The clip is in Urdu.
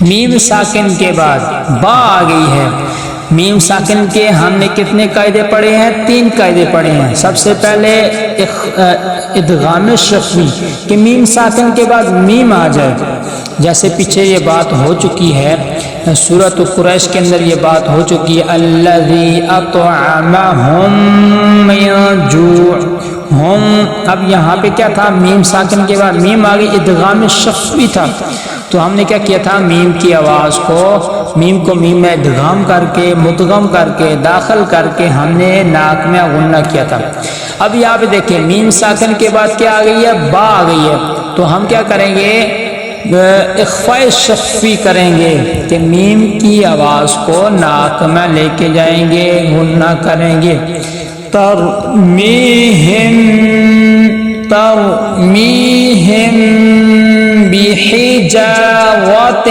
میم ساکن کے بعد با آ گئی ہے۔ میم ساکن کے ہم نے کتنے قاعدے پڑھے ہیں؟ 3 قاعدے پڑھے ہیں۔ سب سے پہلے ادغام شفوی کہ میم ساکن کے بعد میم آ جائے، جیسے پیچھے یہ بات ہو چکی ہے، سورۃ قریش کے اندر یہ بات ہو چکی ہے، الذی اطعمہم من جوع۔ ہم، اب یہاں پہ کیا تھا؟ میم ساکن کے بعد میم آ گئی، ادغام شفوی تھا، تو ہم نے کیا کیا تھا؟ میم کی آواز کو، میم کو میم میں ادغام کر کے، مدغم کر کے، داخل کر کے ہم نے ناک میں غنہ کیا تھا۔ اب یہاں پہ دیکھیں میم ساکن کے بعد کیا آ گئی ہے؟ با آ گئی ہے، تو ہم کیا کریں گے؟ اخفاء شفوی کریں گے کہ میم کی آواز کو ناک میں لے کے جائیں گے، غنہ کریں گے۔ ترمیہم بحجارۃ